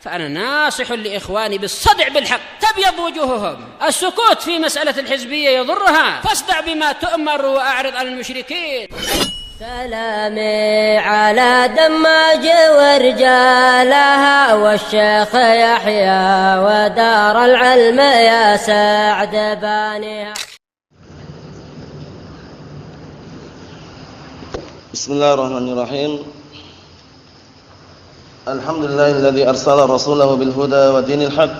فأنا ناصح لإخواني بالصدع بالحق تبيض وجوههم. السكوت في مسألة الحزبية يضرها، فاصدع بما تؤمر وأعرض عن المشركين. سلامي على دماج ورجالها والشيخ يحيى ودار العلم يا سعد بانيها. بسم الله الرحمن الرحيم. الحمد لله الذي أرسل رسوله بالهدى ودين الحق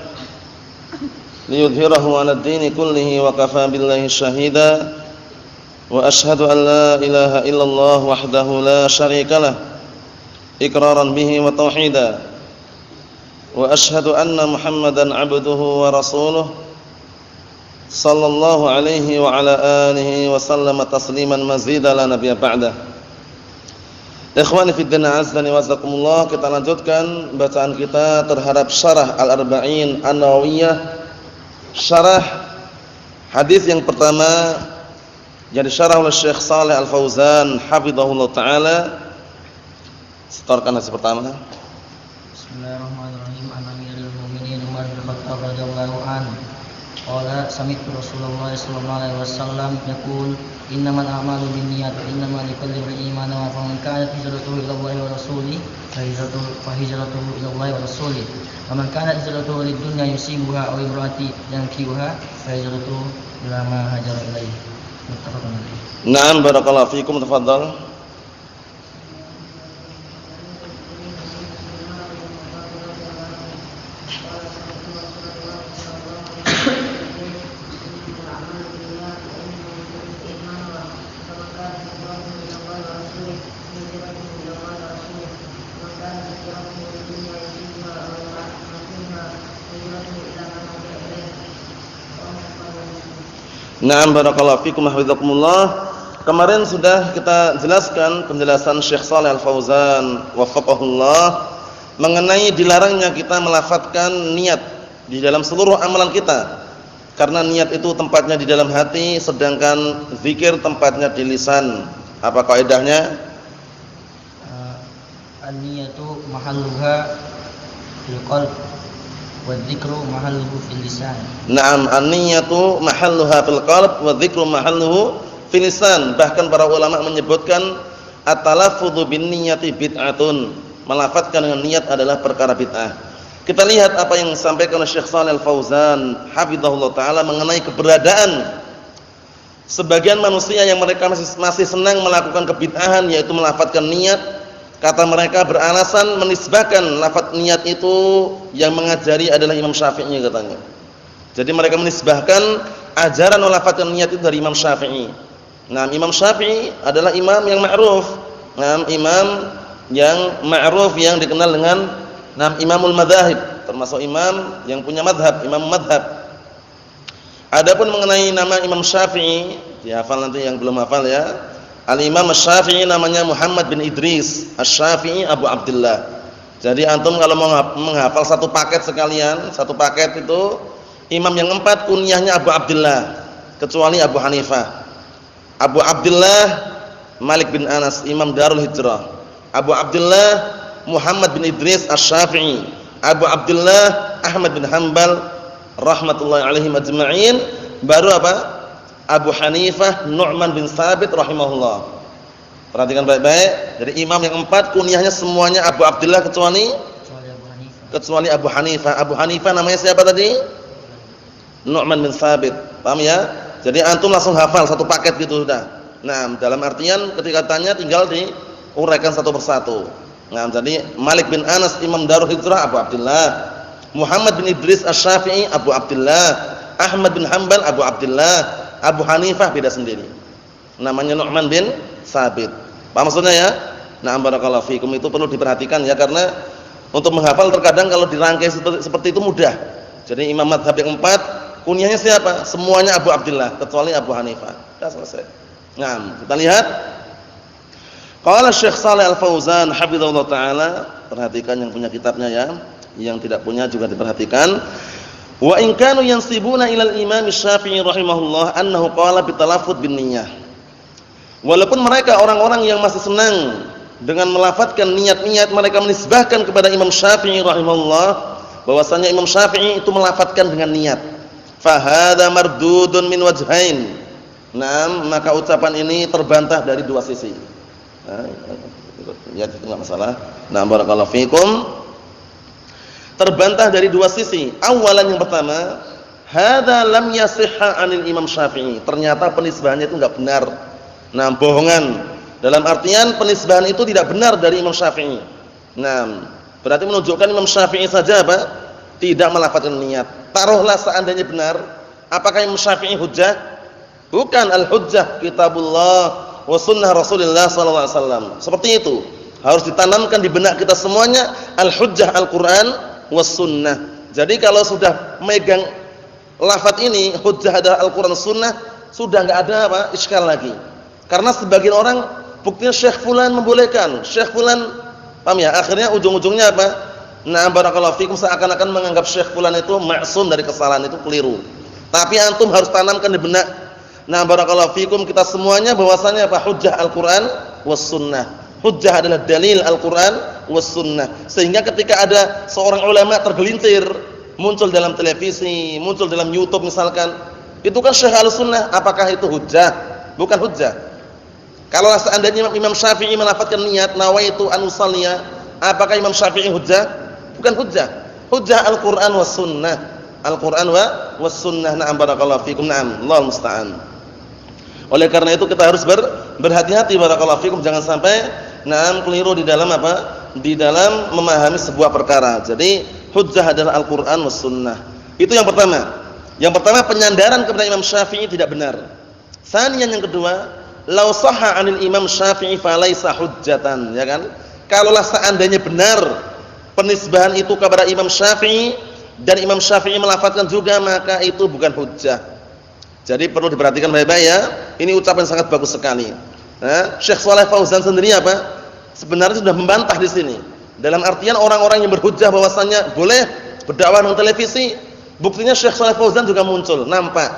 ليظهره على الدين كله وكفى بالله شهيدا وأشهد أن لا إله إلا الله وحده لا شريك له إقرارا به وتوحيدا وأشهد أن محمدا عبده ورسوله صلى الله عليه وعلى آله وسلم تسليما مزيدا لا نبي بعده. Ikhwani fi din azzani wa jazakumullah, kita lanjutkan bacaan kita terhadap syarah Al-Arba'in An-Nawawiyah, syarah hadis yang pertama yang disyarah oleh Syekh Shalih Al-Fauzan hafizahullah taala. Setorkan hadis pertama. Bismillahirrahmanirrahim. An Amirul Mukminin Umar bin Khattab radhiyallahu anhu qala sami'tu Rasulullah sallallahu alaihi wasallam yaqul innamal a'malu binniyat wa innamal likulli imrin ma nawa faman kanat hijratuhu ila Allahi wa rasulihi fa hijratuhu ila Allahi wa rasulihi wa man kanat hijratuhu lid dunya yusibuha aw imraati yankihuha fa hijratuhu ila ma hajara ilaihi. Muttafaqun alaih. Na'am, barakallahu fikum, tafadhal. Na'am, barakallahu fikum hafizakumullah. Kemarin sudah kita jelaskan penjelasan Syekh Shalih Al-Fauzan wafaqahullah mengenai dilarangnya kita melafadzkan niat di dalam seluruh amalan kita. Karena niat itu tempatnya di dalam hati, sedangkan zikir tempatnya di lisan. Apa kaidahnya? An-niyatu mahalluha fil qalb wa dzikru mahalluhu fil lisan. Naam, an-niyatu mahalluha fil qalb wa dzikru mahalluhu fil lisan. Bahkan para ulama menyebutkan at-talaffudzu bin niyyati bid'atun. Melafadzkan dengan niat adalah perkara bid'ah. Kita lihat apa yang disampaikan oleh Syekh Shalih Al-Fauzan hafizahullah taala mengenai keberadaan sebagian manusia yang mereka masih senang melakukan kebid'ahan, yaitu melafadzkan niat. Kata mereka beralasan menisbahkan lafaz niat itu yang mengajari adalah Imam Syafi'i katanya. Jadi mereka menisbahkan ajaran melafadzkan niat itu dari Imam Syafi'i. Nah, Imam Syafi'i adalah imam yang ma'ruf. Nah, imam yang ma'ruf yang dikenal dengan Imamul Madzhab, termasuk imam yang punya madhab, imam madhab. Adapun mengenai nama Imam Syafi'i, dihafal nanti yang belum hafal ya. Al-Imam Asy-Syafi'i namanya Muhammad bin Idris Asy-Syafi'i Abu Abdullah. Jadi antum kalau mau menghafal satu paket sekalian, satu paket itu imam yang 4 kunyahnya Abu Abdullah, kecuali Abu Hanifah. Abu Abdullah Malik bin Anas, Imam Darul Hijrah. Abu Abdullah Muhammad bin Idris Asy-Syafi'i. Abu Abdullah Ahmad bin Hanbal rahmatullahi alaihim ajma'in. Baru apa? Abu Hanifah Nu'man bin Tsabit rahimahullah. Perhatikan baik-baik. Jadi imam yang 4 kunyahnya semuanya Abu Abdullah kecuali Abu Hanifah. Abu Hanifah namanya siapa tadi? Nu'man bin Tsabit. Paham ya? Jadi antum langsung hafal satu paket gitu sudah. Nah, dalam artian ketika tanya tinggal diuraikan satu persatu. Nah, jadi Malik bin Anas Imam Darul Hijrah Abu Abdullah. Muhammad bin Idris Asy-Syafi'i Abu Abdullah. Ahmad bin Hanbal Abu Abdullah. Abu Hanifah beda sendiri. Namanya Nu'man bin Tsabit. Paham maksudnya ya? Na'am, barakallahu fikum. Itu perlu diperhatikan ya, karena untuk menghafal terkadang kalau dirangkai seperti itu mudah. Jadi imam mazhab yang 4 kunyahnya siapa? Semuanya Abu Abdullah kecuali Abu Hanifah. Sudah selesai. Nah, kita lihat. Qala Syekh Shalih Al-Fauzan hafizahullah taala, perhatikan yang punya kitabnya ya. Yang tidak punya juga diperhatikan. Wa in kanu yansibuna ilal Imam Syafi'i rahimahullah annahu qala bitalaffuz bin niyyah. Walaupun mereka orang-orang yang masih senang dengan melafadzkan niat-niat, mereka menisbahkan kepada Imam Syafi'i rahimahullah bahwasanya Imam Syafi'i itu melafadzkan dengan niat. Fa hadza mardudun min wajhain. Naam, maka ucapan ini terbantah dari dua sisi. Ya, itu enggak masalah. Nah, barakallahu fikum. Terbantah dari dua sisi. Awalan yang pertama, hadza lam yasihha 'anil Imam Syafi'i. Ternyata penisbahannya itu enggak benar. Nah, bohongan. Dalam artian penisbahan itu tidak benar dari Imam Syafi'i. Nah, berarti menunjukkan Imam Syafi'i saja apa? Tidak melafadzkan niat. Taruhlah seandainya benar, apakah Imam Syafi'i hujjah? Bukan, al-hujjah kitabullah wa sunnah Rasulullah sallallahu alaihi wasallam. Seperti itu. Harus ditanamkan di benak kita semuanya, al-hujjah Al-Qur'an was sunnah. Jadi kalau sudah megang lafaz ini, hujjah adalah Al-Qur'an sunnah, sudah enggak ada apa? Iskal lagi. Karena sebagian orang buktinya Syekh fulan membolehkan, Syekh fulan, paham ya? Akhirnya ujung-ujungnya apa? Nah, barakallahu fikum, seakan-akan menganggap Syekh fulan itu maksum dari kesalahan, itu keliru. Tapi antum harus tanamkan di benak. Nah, barakallahu fikum, kita semuanya bahwasanya apa? Hujjah Al-Qur'an was sunnah. Hujjah adalah dalil Al-Qur'an was sunnah. Sehingga ketika ada seorang ulama tergelintir, muncul dalam televisi, muncul dalam YouTube misalkan, itu kan Syekh Ahlussunnah, apakah itu hujjah? Bukan hujjah. Kalau seandainya Imam Syafi'i melafadzkan niat nawaitu an usalliya, apakah Imam Syafi'i hujjah? Bukan hujjah. Hujjah Al-Qur'an was sunnah. Al-Qur'an was sunnah. Na'am barakallahu fikum. Na'am, Allahu musta'an. Oleh karena itu kita harus berhati-hati barakallahu fikum, jangan sampai na'am keliru di dalam apa? Di dalam memahami sebuah perkara. Jadi hujjah adalah Al-Qur'an was sunnah. Itu yang pertama. Yang pertama, penyandaran kepada Imam Syafi'i tidak benar. Tsaniyan, yang kedua, lau sahha 'anil Imam Syafi'i falaisa hujjatan, ya kan? Kalaulah seandainya benar penisbahan itu kepada Imam Syafi'i dan Imam Syafi'i melafadzkan juga, maka itu bukan hujjah. Jadi perlu diperhatikan baik-baik ya. Ini ucapan sangat bagus sekali. Nah, Syekh Shalih Fauzan sendiri apa? Sebenarnya sudah membantah di sini. Dalam artian orang-orang yang berhujjah bahwasanya boleh berdakwah dengan televisi, buktinya Syekh Shalih Fauzan juga muncul, nampak.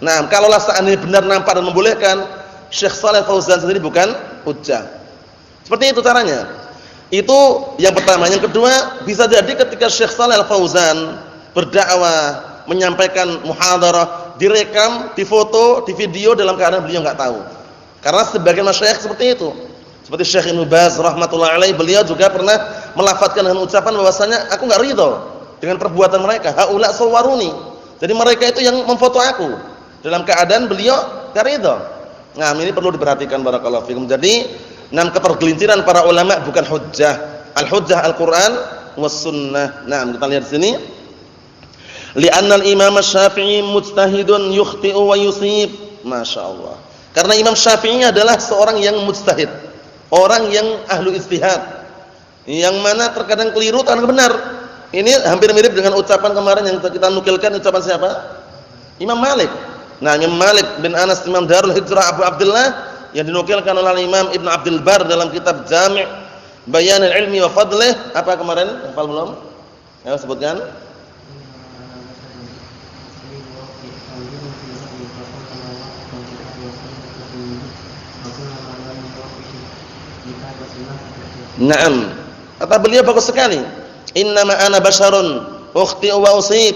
Nah, kalaulah seandainya benar nampak dan membolehkan, Syekh Shalih Fauzan sendiri bukan hujjah. Seperti itu caranya. Itu yang pertama. Yang kedua, bisa jadi ketika Syekh Shalih Fauzan berdakwah, menyampaikan muhadarah, direkam, difoto, di video dalam keadaan beliau enggak tahu. Karena sebagian masyayikh seperti itu. Seperti Syekh Ibnu Baz rahimatullah alaih, beliau juga pernah melafadzkan dengan ucapan bahwasanya aku enggak ridho dengan perbuatan mereka. Haula sawaruni. Jadi mereka itu yang memfoto aku. Dalam keadaan beliau enggak ridho. Nah, ini perlu diperhatikan barakallahu fikum. Jadi, ketergelinciran para ulama bukan hujjah. Al-hujjah Al-Qur'an was sunnah. Nah, kita lihat di sini. Li'anna al-Imam Syafi'i mujtahidun yukhti'u wa yusib. Masyaallah. Karena Imam Syafi'i adalah seorang yang mujtahid, orang yang ahlu ijtihad. Yang mana terkadang keliru, terkadang benar. Ini hampir mirip dengan ucapan kemarin yang kita nukilkan, ucapan siapa? Imam Malik. Nah, Imam Malik bin Anas, Imam Darul Hijrah Abu Abdullah, yang dinukilkan oleh Imam Ibnu Abdul Bar dalam kitab Jami' Bayanul Ilmi wa Fadlih. Apa kemarin? Hafal belum? Ya, sebutkan. Naam. Kata beliau bagus sekali. Innama ana basyarun ukhti'u wa usib,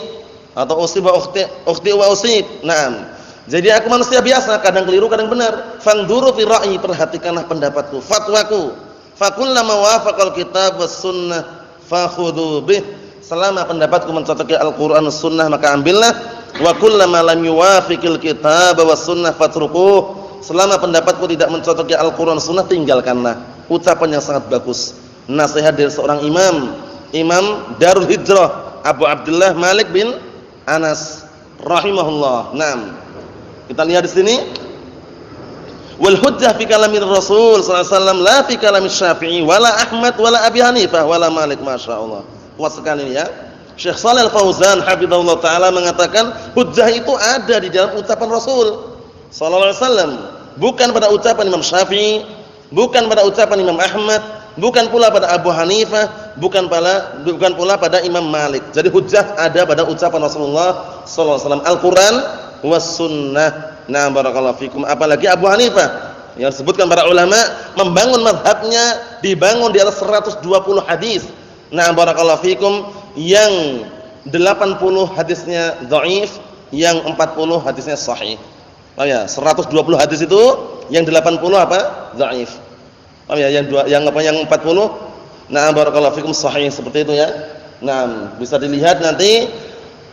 atau usib wa ukhti'u wa usib. Naam. Jadi aku manusia biasa, kadang keliru, kadang benar. Fanduru fi ra'yi, perhatikanlah pendapatku, fatwaku. Fakullama wafaqal kitab was sunnah fakhudhu bih. Selama pendapatku mencocoki Al-Qur'an was sunnah, maka ambillah. Wa kullama lam yuwafiqil kitab was sunnah fatrukuh. Selama pendapatku tidak mencocoki Al-Qur'an was sunnah, tinggalkanlah. Ucapan yang sangat bagus. Nasihat dari seorang imam, Imam Darul Hijrah Abu Abdullah Malik bin Anas rahimahullah. Naam. Kita lihat di sini. Wal hujjah fi kalamir Rasul sallallahu alaihi wasallam la fi kalamir Syafi'i wala Ahmad wala Abi Hanifah wala Malik. Masyaallah. Kuat sekali ini ya. Syekh Shalih Fauzan hafizahullah taala mengatakan hujjah itu ada di dalam ucapan Rasul sallallahu alaihi wasallam, bukan pada ucapan Imam Syafi'i, bukan pada ucapan Imam Ahmad, bukan pula pada Abu Hanifah, bukan pula pada Imam Malik. Jadi hujjah ada pada ucapan Rasulullah sallallahu alaihi wasallam, Al-Qur'an was sunnah. Nah, barakallahu fikum. Apalagi Abu Hanifah yang disebutkan para ulama membangun mazhabnya dibangun di atas 120 hadis. Nah, barakallahu fikum, yang 80 hadisnya dhaif, yang 40 hadisnya sahih. Paham ya? 120 hadis itu yang 80 apa? Dhaif. Paham ya? Yang 40 na'am barakallahu fikum sahih, seperti itu ya. Nah, bisa dilihat nanti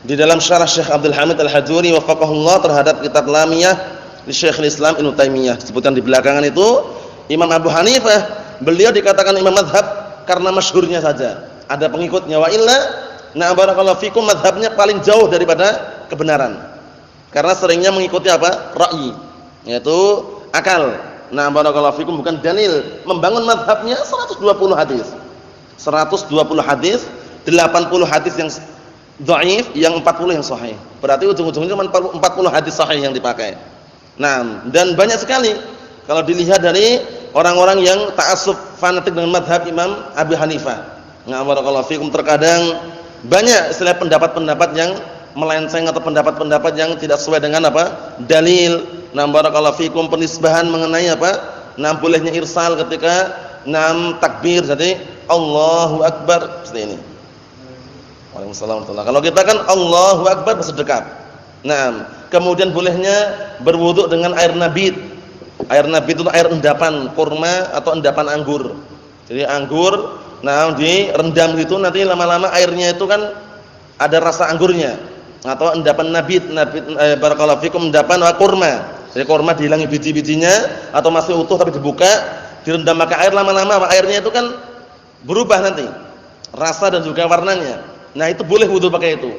di dalam syarah Syekh Abdul Hamid Al-Hajuri wafaqahullah terhadap kitab Lamiyah di Syekhul Islam Ibnu Taimiyah. Disebutkan di belakangan itu Imam Abu Hanifah, beliau dikatakan imam mazhab karena masyhurnya saja. Ada pengikutnya, wa illa na'am barakallahu fikum mazhabnya paling jauh daripada kebenaran. Karena seringnya mengikuti apa? Ra'yi, yaitu akal. Na'am barakallahu fikum, bukan dalil. Membangun mazhabnya 120 hadis. 120 hadis, 80 hadis yang dhaif, yang 40 yang sahih. Berarti ujung-ujungnya cuma 40 hadis sahih yang dipakai. Nah, dan banyak sekali kalau dilihat dari orang-orang yang ta'assub fanatik dengan mazhab Imam Abu Hanifah. Nah, barakallahu fikum, terkadang banyak istilah pendapat-pendapat yang melenceng atau pendapat-pendapat yang tidak sesuai dengan apa? Dalil. Nah, barakallahu fikum, penisbahan mengenai apa? Nah, bolehnya irsal ketika takbir, jadi Allahu Akbar seperti ini. Waalaikumsalam warahmatullahi. Kalau kita kan Allahu Akbar bersedekap. Nah, kemudian bolehnya berwudu dengan air nabit. Air nabit itu air endapan kurma atau endapan anggur. Jadi anggur, direndam gitu, nanti lama-lama airnya itu kan ada rasa anggurnya. Atau endapan nabit barakallahu fikum, endapan kurma. Jadi kurma dihilangi biji-bijinya atau masih utuh tapi dibuka, direndam pakai air, lama-lama airnya itu kan berubah nanti rasa dan juga warnanya. Nah, itu boleh wudu pakai itu.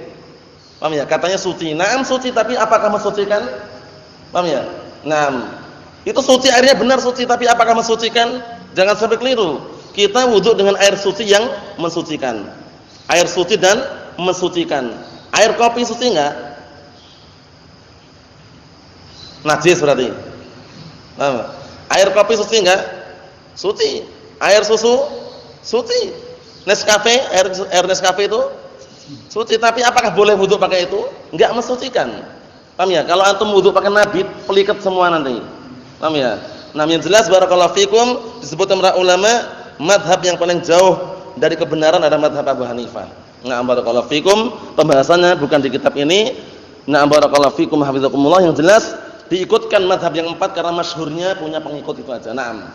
Paham ya? Katanya suci. Naam suci, tapi apakah mensucikan? Paham ya? Naam. Itu suci, airnya benar suci, tapi apakah mensucikan? Jangan sampai keliru. Kita wudu dengan air suci yang mensucikan. Air suci dan mensucikan. Air kopi suci enggak? Najis berarti. Nah, air kopi suci enggak? Suci. Air susu suci. Nescafe, air Nescafe itu suci, tapi apakah boleh wudu pakai itu? Enggak mensucikan. Paham ya? Kalau antum wudu pakai nabit, pelikat semua nanti. Paham ya? Nah, yang jelas barakallahu fikum, disebutkan para ulama, mazhab yang paling jauh dari kebenaran adalah mazhab Abu Hanifah. Nah, barakallahu fikum, pembahasannya bukan di kitab ini. Nah, barakallahu fikum hafizakumullah, yang jelas diikutkan mazhab yang 4 karena masyhurnya punya pengikut itu aja. Naam.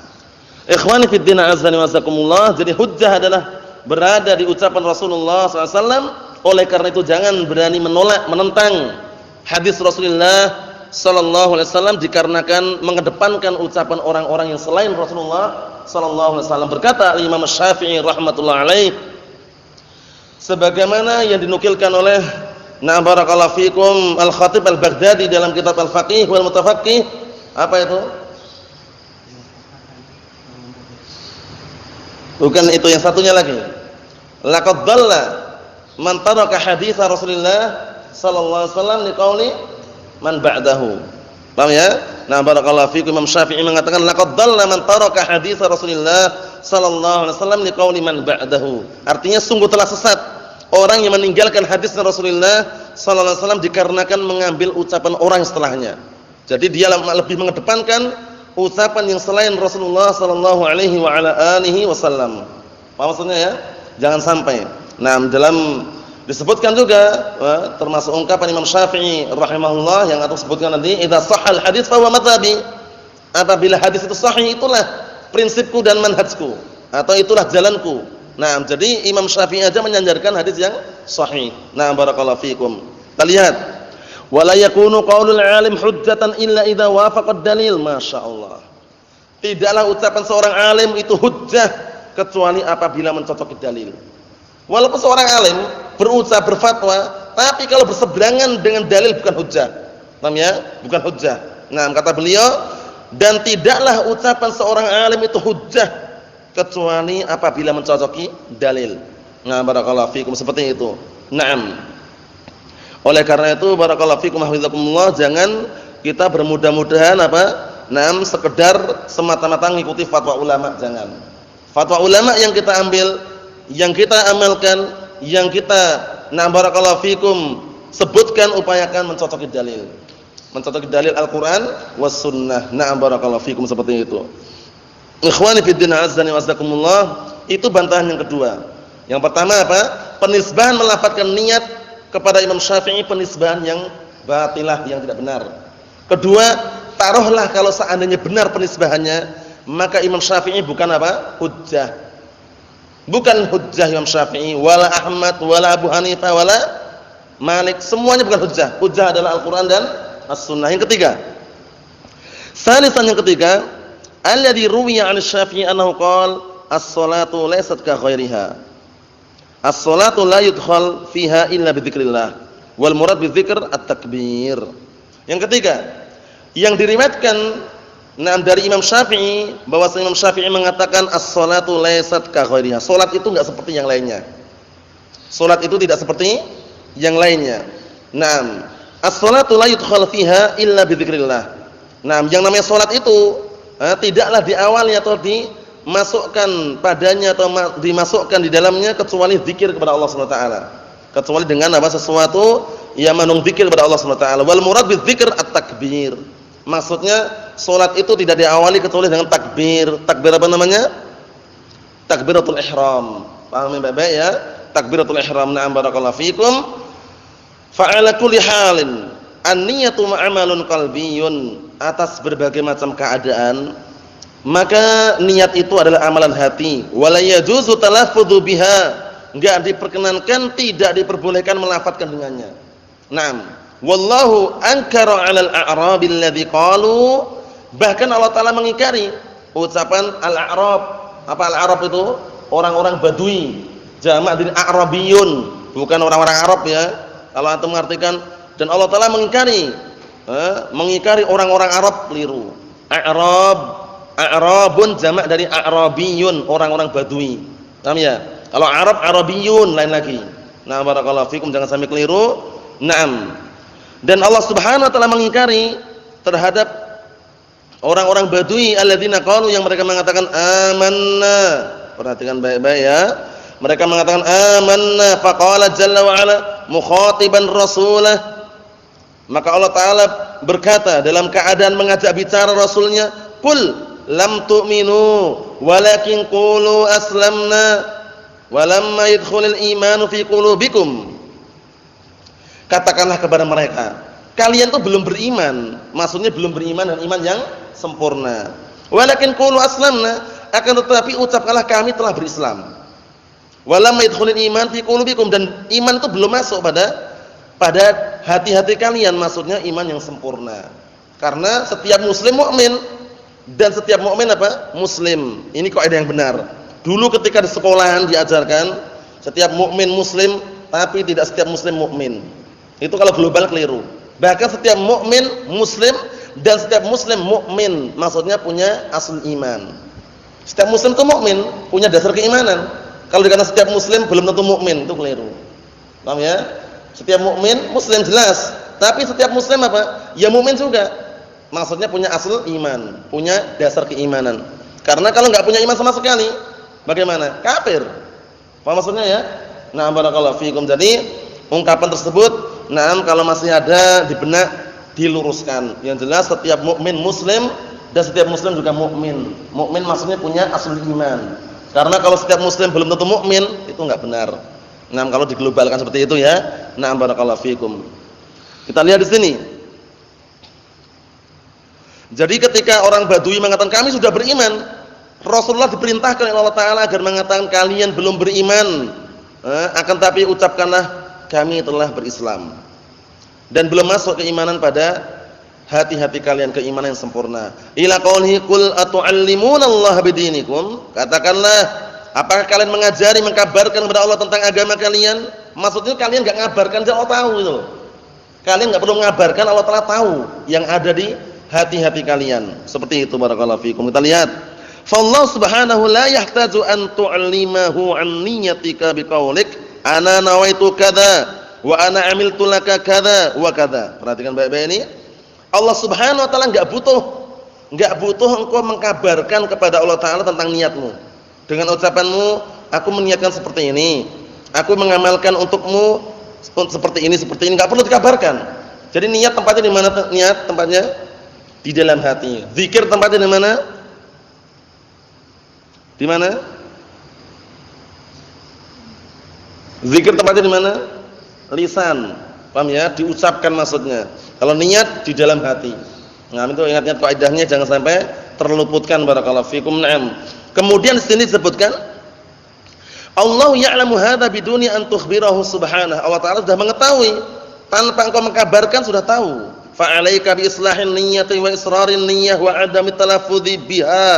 Ikhwani fid din azza wa jazakumullah, jadi hujjah adalah berada di ucapan Rasulullah SAW. Oleh karena itu jangan berani menolak, menentang hadis Rasulullah sallallahu alaihi wasallam, dikarenakan mengedepankan ucapan orang-orang yang selain Rasulullah sallallahu alaihi wasallam. Berkata Imam Syafi'i rahmatullah alaih, sebagaimana yang dinukilkan oleh na'am barakallahu fikum Al-Khatib Al-Baghdadi dalam kitab Al-Faqih wal Mutafaqqih. Apa itu? Bukan itu, yang satunya lagi. Laqad dhalla man taraka hadits Rasulullah sallallahu alaihi wasallam liqauli man ba'dahu. Paham ya? Nah, barakallahu fikum, Imam Syafi'i mengatakan laqad dhalla man taraka hadits Rasulullah sallallahu alaihi wasallam liqauli man ba'dahu. Artinya sungguh telah sesat orang yang meninggalkan hadis Rasulullah sallallahu alaihi wasallam dikarenakan mengambil ucapan orang setelahnya. Jadi dia lebih mengedepankan ucapan yang selain Rasulullah sallallahu alaihi wa ala alihi wasallam. Paham maksudnya ya? Jangan sampai. Nah, dalam disebutkan juga termasuk ungkapan Imam Syafi'i rahimahullah yang aku sebutkan nanti, idza shahhal hadits fa huwa madhhabi. Apabila hadis itu sahih, itulah prinsipku dan manhajku, atau itulah jalanku. Nah, jadi Imam Syafi'i aja menyandarkan hadis yang sahih. Nah, barakallahu fikum. Kita lihat, wala yakunu qaulul alim hujjatan illa idza wafaqad dalil. Masyaallah. Tidaklah ucapan seorang alim itu hujjah kecuali apabila mencocoki dalil. Walaupun seorang alim berucap, berfatwa, tapi kalau berseberangan dengan dalil bukan hujjah. Paham ya? Bukan hujjah. Nah, kata beliau, dan tidaklah ucapan seorang alim itu hujjah kecuali apabila mencocoki dalil. Nah, barakallahu fikum, seperti itu. Naam. Oleh karena itu barakallahu fikum hafizakumullah, jangan kita bermudah-mudahan naam sekedar semata-mata mengikuti fatwa ulama, jangan. Fatwa ulama yang kita ambil, yang kita amalkan, yang kita naam barakallahu fikum sebutkan, upayakan mencocoki dalil. Mencocoki dalil Al-Qur'an was sunnah. Naam barakallahu fikum, seperti itu. Ikhwani fid din azza wa jazakumullah, itu bantahan yang kedua. Yang pertama apa? Penisbahan melafadzkan niat kepada Imam Syafi'i penisbahan yang batilah, yang tidak benar. Kedua, taruhlah kalau seandainya benar penisbahannya, maka Imam Syafi'i bukan apa? Hujjah. Bukan hujjah Imam Syafi'i, wala Ahmad, wala Abu Hanifah, wala Malik, semuanya bukan hujjah. Hujjah adalah Al-Qur'an dan As-Sunnah. Yang ketiga, salisan yang ketiga, alladzi ruwiya 'an Syafi'i annahu qala as-salatu laysat ka ghairiha. As-salatu la yudkhal fiha illa bi dzikrillah. Wal murad bi dzikr at-takbir. Yang ketiga, yang diriwayatkan dari Imam Syafi'i bahwa Imam Syafi'i mengatakan as-salatu laysat ka ghairiha. Salat itu enggak seperti yang lainnya. Salat itu tidak seperti yang lainnya. Naam, as-salatu la yudkhal fiha illa bi dzikrillah. Naam, yang namanya salat itu tidaklah diawali atau dimasukkan padanya atau dimasukkan di dalamnya kecuali zikir kepada Allah Subhanahu wa taala. Kecuali dengan apa? Sesuatu yang mengandung zikir kepada Allah Subhanahu wa taala. Wal murad bidzikr at-takbir. Maksudnya salat itu tidak diawali kecuali dengan takbir. Takbir apa namanya? Takbiratul ihram. Paham Bapak ya? Takbiratul ihram. Na'am barakallahu fikum. Fa 'ala kulli halin an-niyatu ma'amalun qalbiyyun, atas berbagai macam keadaan maka niat itu adalah amalan hati. Wala yajuzu talaffudzu biha, enggak diperkenankan, tidak diperbolehkan melafadzkan dengannya. Naam, wallahu ankara 'alal a'rabil ladzi qalu, bahkan Allah taala mengingkari ucapan al-a'rab. Apa al-a'rab itu? Orang-orang Badui, jamak dari a'rabiyun, bukan orang-orang Arab ya. Kalau antum mengartikan, dan Allah taala mengingkari orang-orang Arab, keliru. A'rabun jamak dari a'rabiyun, orang-orang Badui. Paham ya? Kalau Arab Arabiyun lain lagi. Nah, barakallahu fikum, jangan sampai keliru. Naam. Dan Allah Subhanahu wa taala mengingkari terhadap orang-orang Badui alladzina qalu, yang mereka mengatakan amanna. Perhatikan baik-baik ya. Mereka mengatakan amanna, faqala jalla wa ala mukhatiban rasulah. Maka Allah taala berkata dalam keadaan mengajak bicara rasulnya, qul lam tu'minu walakin qulu aslamna walamma yadkhulul imanu fi qulubikum. Katakanlah kepada mereka, kalian tuh belum beriman. Maksudnya belum beriman dengan iman yang sempurna. Walakin qulu aslamna, akan tetapi ucapkanlah kami telah berislam. Walamma yadkhulul iman fi qulubikum, dan iman itu belum masuk pada hati-hati kalian, maksudnya iman yang sempurna. Karena setiap muslim mukmin, dan setiap mukmin apa? Muslim. Ini kaidah yang benar. Dulu ketika di sekolahan diajarkan setiap mukmin muslim, tapi tidak setiap muslim mukmin. Itu kalau global keliru. Bahkan setiap mukmin muslim dan setiap muslim mukmin, maksudnya punya asal iman. Setiap muslim itu mukmin, punya dasar keimanan. Kalau dikatakan setiap muslim belum tentu mukmin, itu keliru. Paham ya? Setiap mukmin muslim jelas, tapi setiap muslim apa? Ya mukmin juga. Maksudnya punya asal iman, punya dasar keimanan. Karena kalau enggak punya iman sama sekali, bagaimana? Kafir. Apa maksudnya ya? Nah, barakallahu fiikum. Jadi, ungkapan tersebut, kalau masih ada di benak, diluruskan. Yang jelas setiap mukmin muslim dan setiap muslim juga mukmin. Mukmin maksudnya punya asal iman. Karena kalau setiap muslim belum tentu mukmin, itu enggak benar. Kalau diglobalkan seperti itu ya. Barakallahu fiikum. Kita lihat di sini. Jadi ketika orang Badui mengatakan kami sudah beriman, Rasulullah diperintahkan oleh Allah taala agar mengatakan kalian belum beriman. Akan tapi ucapkanlah kami telah berislam. Dan belum masuk keimanan pada hati-hati kalian, keimanan yang sempurna. Ila qaulihi qul atu'allimunallaha bidinikum. Katakanlah, apakah kalian mengajari, mengkabarkan kepada Allah tentang agama kalian? Maksudnya kalian enggak ngabarkan, Allah tahu itu. Kalian enggak perlu mengabarkan, Allah telah tahu yang ada di hati-hati kalian. Seperti itu, barakallahu fikum. Kita lihat, fallahu subhanahu la yahtaju an tu'allimahu an niyatika biqaulik ana nawaitu kadza wa ana amiltu laka kadza wa kadza. Perhatikan baik-baik ini. Allah Subhanahu wa taala enggak butuh engkau mengkabarkan kepada Allah taala tentang niatmu. Dengan ucapanmu, aku meniatkan seperti ini, aku mengamalkan untukmu seperti ini, enggak perlu dikabarkan. Jadi niat tempatnya di mana? Niat tempatnya di dalam hati. Zikir tempatnya di mana? Di mana? Zikir tempatnya di mana? lisan. Paham ya? Diucapkan maksudnya. Kalau niat di dalam hati. Nah, itu ingat-ingat kaidahnya jangan sampai terluputkan barakallahu fikum. Naam. Kemudian di sini disebutkan Allah ya'lamu hadza biduni an tukhbirahu subhanahu. Allah Ta'ala sudah mengetahui tanpa engkau mengkabarkan sudah tahu. Fa'alaika bi islahin niyyati wa israrin niyyah wa adami talaffudzi biha.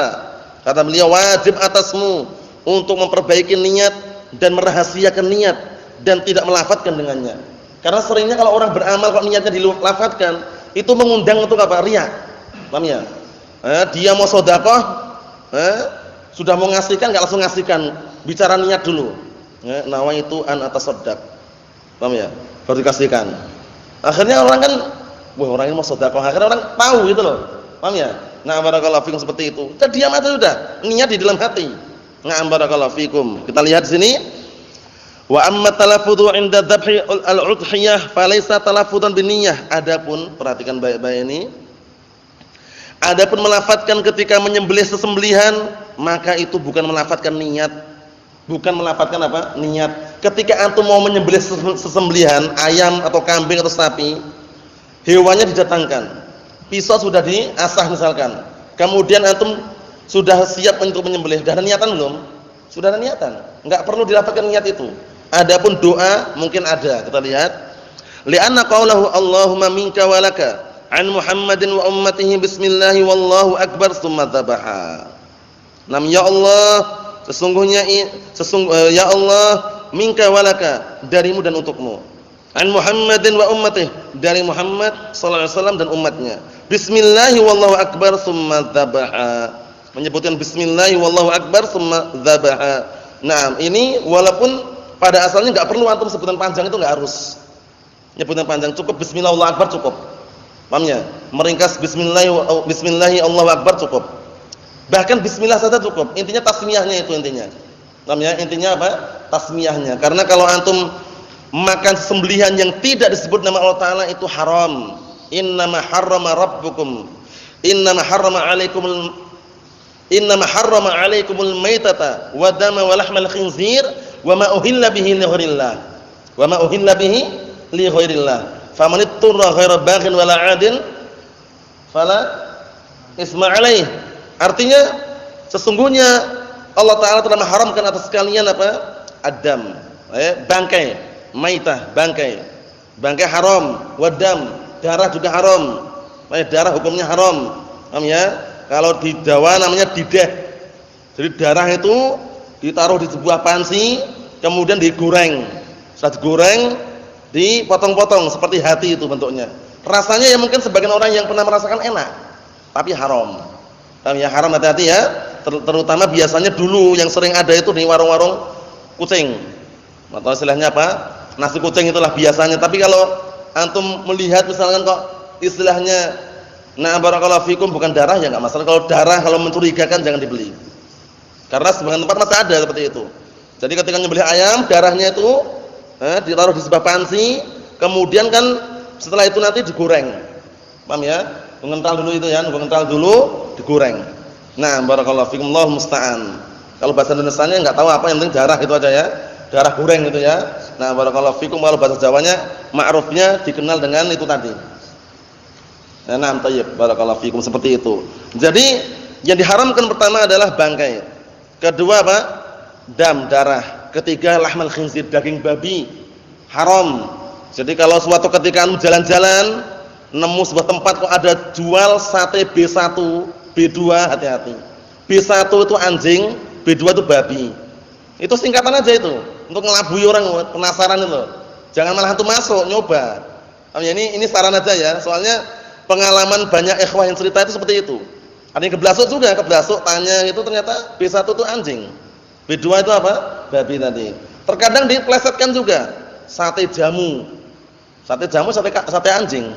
Kata beliau wajib atasmu untuk memperbaiki niat dan merahasiakan niat dan tidak melafadzkan dengannya. Karena seringnya kalau orang beramal kok niatnya dilafadzkan, itu mengundang untuk apa? Riya. Paham ya? Dia mau sedekah, sudah mau ngasihkan enggak langsung ngasihkan, bicara niat dulu. Nawaitu an atasaddaq. Paham ya? Baru dikasihkan. Akhirnya orang kan, wah orang ini mau sedekah, akhirnya orang tahu gitu loh. Paham ya? Nah, barakallahu fikum seperti itu. Kita diam aja sudah, niat di dalam hati. Nah, barakallahu fikum. Kita lihat di sini. Wa amma talaffudhu 'inda dzabhi al-udhiyah falaysa talaffudan binniyah. Adapun perhatikan baik-baik ini. Adapun melafadzkan ketika menyembelih sesembelihan, maka itu bukan melafadzkan niat. Bukan melafadzkan apa? Niat. Ketika antum mau menyembelih sesembelihan ayam atau kambing atau sapi, hewannya didatangkan. Pisau sudah diasah misalkan. Kemudian antum sudah siap untuk menyembelih. Sudah ada niatan belum? Sudah ada niatan. Enggak perlu dilafadzkan niat itu. Adapun doa mungkin ada. Kita lihat. Li'anna qaulahu Allahumma minka wa laka an Muhammadin wa ummatihi bismillah wallahu akbar tsumma dzabaha. Nam ya Allah, sesungguhnya ya Allah minka wa laka, darimu dan untukmu. An Muhammadin wa ummatihi, dari Muhammad sallallahu alaihi wasallam dan umatnya. Bismillah wallahu akbar tsumma dzabaha. Menyebutkan bismillah wallahu akbar tsumma dzabaha. Nah, ini walaupun pada asalnya enggak perlu antum sebutan panjang itu enggak harus. Nyebutan panjang cukup bismillah Allahu akbar cukup. Paham ya? Meringkas bismillah Allahu akbar cukup. Bahkan bismillah saja cukup. Intinya tasmiyahnya itu intinya. Paham ya? Intinya apa? Tasmiyahnya. Karena kalau antum makan sembelihan yang tidak disebut nama Allah Taala itu haram. Innama harrama rabbukum. Innama harrama 'alaikumul maitata wa dama wa lahmal khinzir wa ma uhilla bihi li ghairillah. Wa ma uhilla bihi li ghairillah. Faman ittara ghaira baghin wala 'adin fala isma 'alaih. Artinya sesungguhnya Allah Taala telah mengharamkan atas kalian apa? Adam, bangkai, maitah, bangkai. Bangkai haram, wadam, darah juga haram. Darah hukumnya haram. Paham ya? Kalau di Jawa namanya dideh. Jadi darah itu ditaruh di sebuah panci, kemudian digoreng. Setelah digoreng, dipotong-potong seperti hati itu bentuknya. Rasanya ya mungkin sebagian orang yang pernah merasakan enak, tapi haram. Paham ya? Haram, hati-hati ya. Terutama biasanya dulu yang sering ada itu di warung-warung kucing. Atau istilahnya apa? Nasi kucing itulah biasanya. Tapi kalau antum melihat misalkan kok istilahnya barakallahu fikum bukan darah ya enggak masalah. Kalau darah kalau mencurigakan jangan dibeli. Karena sebagian tempat masih ada seperti itu. Jadi ketika nyembelih ayam, darahnya itu ditaruh di sebuah panci, kemudian kan setelah itu nanti digoreng. Paham ya? Mengental dulu itu ya, mengental dulu, digoreng. Nah, barakallahu fikum, Allahu musta'an. Kalau bahasa Indonesianya enggak tahu apa, yang penting darah itu aja ya. Darah goreng itu ya. Nah, barakallahu fikum, kalau bahasa Jawanya ma'rufnya dikenal dengan itu tadi. Nah, tayyib, barakallahu fikum, seperti itu. Jadi, yang diharamkan pertama adalah bangkai. Kedua apa? Dam, darah. Ketiga lahmal khinzir, daging babi. Haram. Jadi kalau suatu ketika anu jalan-jalan nemu sebuah tempat kok ada jual sate B1, B2, hati-hati. B1 itu anjing, B2 itu babi. Itu singkatan aja itu. Untuk ngelabui orang penasaran itu. Jangan malah antum masuk nyoba. Ini saran aja ya. Soalnya pengalaman banyak ikhwah yang cerita itu seperti itu. Ada yang keblasuk sudah, keblasuk tanya itu ternyata B1 itu anjing. B2 itu apa? Babi tadi. Terkadang diplesetkan juga sate jamu. Sate jamu, sate anjing.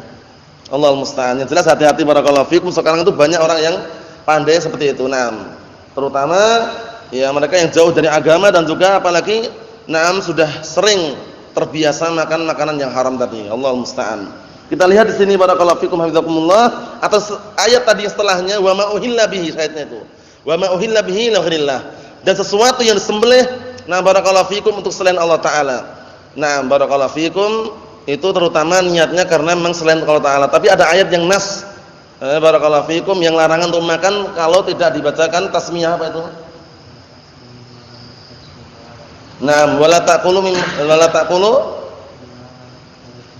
Allahul musta'an. Yang jelas hati-hati barakallahu fikum. Sekarang itu banyak orang yang pandai seperti itu. Terutama ya mereka yang jauh dari agama dan juga apalagi sudah sering terbiasa makan makanan yang haram tadi. Allahul musta'an. Kita lihat di sini barakallahu fikum hafizakumullah atas ayat tadi setelahnya wa ma uhilla bihi, ayatnya itu. Wa ma uhilla bihi la ghairillah. Dan sesuatu yang disembelih barakallahu fikum untuk selain Allah Taala. Nah, barakallahu fikum, itu terutama niatnya karena memang selain Allah Ta'ala. Tapi ada ayat yang nas, barakallahu fikum, yang larangan untuk makan kalau tidak dibacakan tasmiyah apa itu? Nah, wala taqulu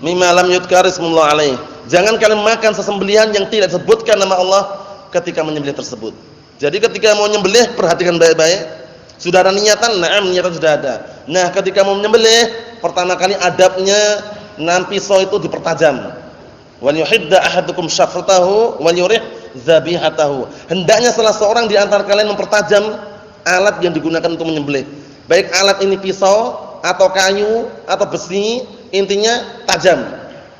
mimma lam yudhkar ismullah alaih. Jangan kalian makan sesembelihan yang tidak disebutkan nama Allah ketika menyembelih tersebut. Jadi ketika mau nyembelih perhatikan baik-baik. Sudah ada niatan, na'am, niatan sudah ada. Nah, ketika mau menyembelih, pertama kali adabnya pisau itu dipertajam. Wal yuhidda ahadukum syafratahu wal yurih dzabihatahu. Hendaknya salah seorang di antara kalian mempertajam alat yang digunakan untuk menyembelih. Baik alat ini pisau atau kayu atau besi, intinya tajam.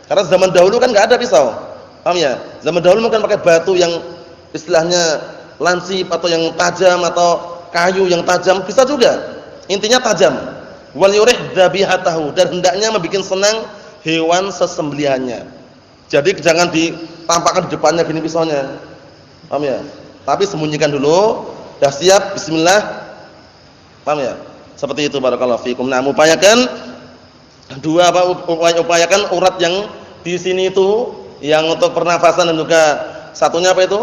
Karena zaman dahulu kan enggak ada pisau. Paham ya? Zaman dahulu mungkin pakai batu yang istilahnya lansip atau yang tajam atau kayu yang tajam, bisa juga. Intinya tajam. Wal yurih dzabihatahu, dan hendaknya membuat senang hewan sesembelihannya. Jadi jangan ditampakkan di depannya gini pisaunya. Paham ya? Tapi sembunyikan dulu. Dah siap, bismillah. Paham ya? Seperti itu barakallahu fikum. Nah, upayakan upayakan urat yang di sini itu yang untuk pernafasan, dan juga satunya apa itu?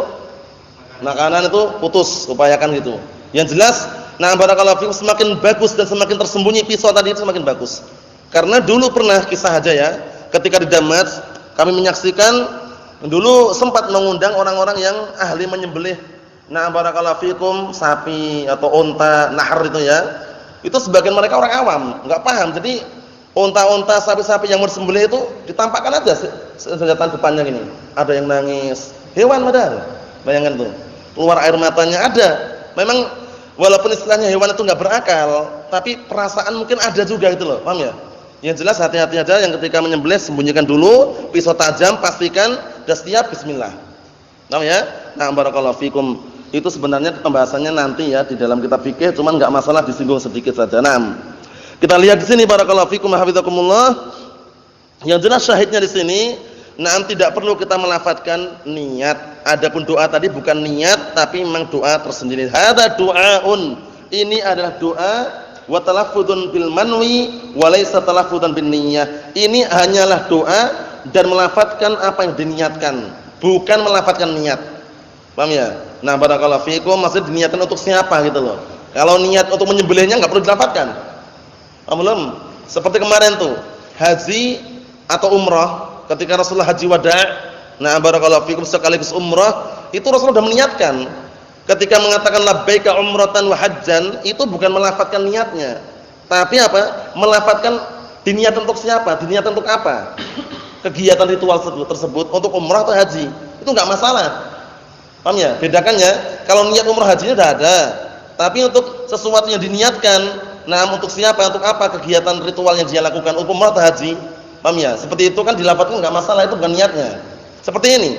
Makanan itu putus, upayakan gitu. Yang jelas, nah barakallahu fikum, semakin bagus dan semakin tersembunyi pisau tadi itu semakin bagus. Karena dulu pernah kisah aja ya, ketika di Damat kami menyaksikan dulu sempat mengundang orang-orang yang ahli menyembelih. Nah barakallahu fikum, sapi atau unta, nahar itu ya. Itu sebagian mereka orang awam, enggak paham. Jadi unta-unta, sapi-sapi yang mau disembelih itu ditampakkan aja senjata depannya gini. Ada yang nangis, hewan padahal. Bayangkan tuh, keluar air matanya ada. Memang walaupun istilahnya hewan itu enggak berakal, tapi perasaan mungkin ada juga gitu loh, paham ya? Yang jelas hati-hati aja yang ketika menyembelih, sembunyikan dulu, pisau tajam, pastikan sudah siap, bismillah. Paham ya? Nah, barakallahu fikum. Itu sebenarnya pembahasannya nanti ya di dalam kitab fikih, cuman enggak masalah disinggung sedikit saja. Nah, kita lihat di sini barakallahu fikum hafizakumullah. Yang jelas syahidnya di sini, nah tidak perlu kita melafadzkan niat. Adapun doa tadi bukan niat tapi memang doa tersendiri. Hadza du'aun. Ini adalah doa wa talaffuzun bil manwi wa laysa talaffuzan bin niyyah. Ini hanyalah doa dan melafadzkan apa yang diniatkan, bukan melafadzkan niat. Paham ya? Nah, barakallahu fikum, maksud diniatkan untuk siapa gitu loh. Kalau niat untuk menyembelihnya enggak perlu dilafadzkan. Belum. Seperti kemarin tuh, haji atau umrah, ketika Rasulullah haji wada', nah barakallahu fikum, sekaligus umrah, itu Rasulullah sudah meniatkan. Ketika mengatakan labbaika umratan wa hajjan, itu bukan melafadzkan niatnya. Tapi apa? Melafadzkan diniatkan untuk siapa? Diniatkan untuk apa? Kegiatan ritual tersebut untuk umrah atau haji. Itu enggak masalah. Paham ya? Bedakan ya. Kalau niat umrah hajinya sudah ada. Tapi untuk sesuatu yang diniatkan, nah untuk siapa? Untuk apa kegiatan ritual yang dia lakukan? Untuk umrah atau haji? Paham ya? Seperti itu kan dilafadzkan enggak masalah, itu bukan niatnya. Seperti ini.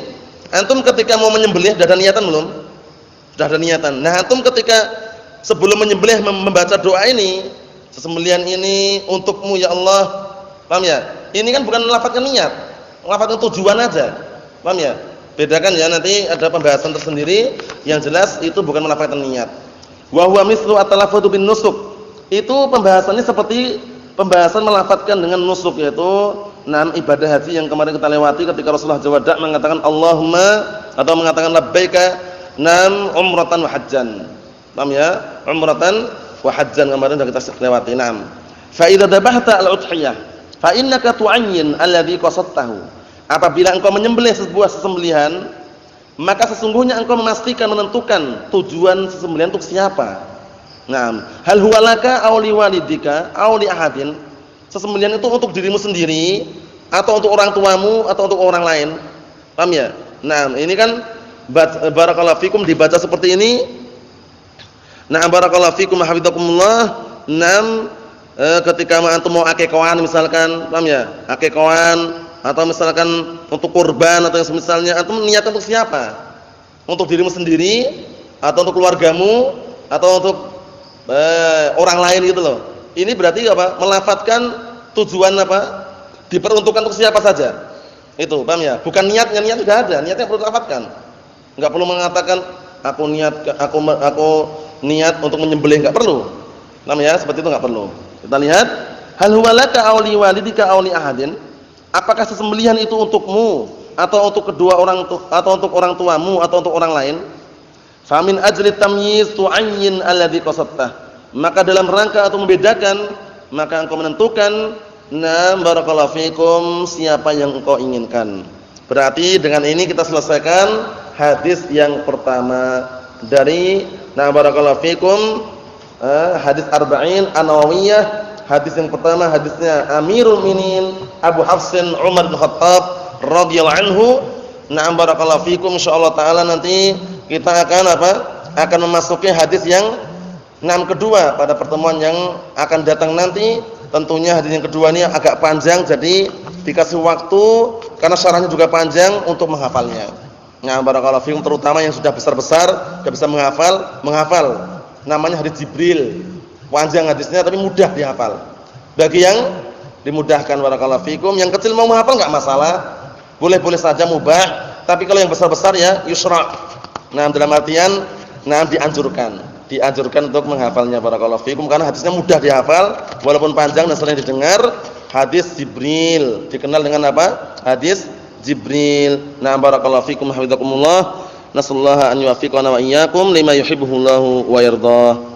Antum ketika mau menyembelih sudah ada niatan belum? Sudah ada niatan. Nah, antum ketika sebelum menyembelih membaca doa ini, sesembelihan ini untukmu ya Allah. Paham ya? Ini kan bukan melafadzkan niat. Melafadzkan tujuan aja. Paham ya? Bedakan ya, nanti ada pembahasan tersendiri. Yang jelas itu bukan melafadzkan niat. Wa huwa mislu at-talaffudzu bin nusuk. Itu pembahasannya seperti pembahasan melafadzkan dengan nusuk, yaitu ibadah haji yang kemarin kita lewati ketika Rasulullah Jawadah mengatakan Allahumma atau mengatakan labbaika umratan wa hajjan. Paham ya? Umratan wa hajjan kemarin sudah kita lewati. Fa idza dabahta al-udhiyah fa innaka tu'ayyin alladhi qasadtahu. Apabila engkau menyembelih sebuah sesembelihan, maka sesungguhnya engkau memastikan, menentukan tujuan sesembelihan untuk siapa. Hal huwa laka aw li walidika aw li ahadin. Sesembelihan itu untuk dirimu sendiri atau untuk orang tuamu atau untuk orang lain. Paham ya? Ini kan barakallahu fikum dibaca seperti ini. Barakallahu fikum hafizakumullah. Ketika antum mau akikahan misalkan, paham ya? Akikahan atau misalkan untuk kurban atau yang semisalnya, antum niatkan untuk siapa? Untuk dirimu sendiri atau untuk keluargamu atau untuk orang lain gitu loh. Ini berarti apa? Melafadzkan tujuan apa? Diperuntukkan untuk siapa saja. Itu, paham ya? Bukan niatnya, niat sudah ada, niatnya perlu dilafadzkan. Enggak perlu mengatakan aku niat untuk menyembelih, enggak perlu. Paham ya? Seperti itu enggak perlu. Kita lihat Hal huwa laka aw li walidika aw li ahadin? Apakah sesembelihan itu untukmu atau untuk kedua orang atau untuk orang tuamu atau untuk orang lain? Fa min ajli tamyiz tu'ayyin alladhi qasadtah. Maka dalam rangka atau membedakan, maka engkau menentukan barakallahu fikum siapa yang engkau inginkan. Berarti dengan ini kita selesaikan hadis yang pertama dari barakallahu fikum hadis arba'in an-nawawiyah. Hadis yang pertama hadisnya Amirul Mukminin Abu Hafsin Umar bin Khattab radhiyallahu anhu. Barakallahu fikum, insyaallah taala nanti kita akan akan memasuki hadis yang kedua pada pertemuan yang akan datang nanti. Tentunya hadis yang kedua ini agak panjang, jadi dikasih waktu karena syarahnya juga panjang untuk menghafalnya. Barakallahu fikum, terutama yang sudah besar-besar sudah bisa menghafal. Namanya hadis Jibril. Panjang hadisnya tapi mudah dihafal. Bagi yang dimudahkan barakallahu fikum, yang kecil mau menghafal enggak masalah. Boleh-boleh saja mubah, tapi kalau yang besar-besar ya yusra. Dalam artian dianjurkan untuk menghafalnya barakallahu fikum karena hadisnya mudah dihafal walaupun panjang dan sering didengar. Hadis Jibril dikenal dengan apa? Hadis Jibril. Barakallahu fikum hafizakumullah. Nasallahu an yuwaffiqana wa iyyakum lima yuhibbuhullahu wa yardah.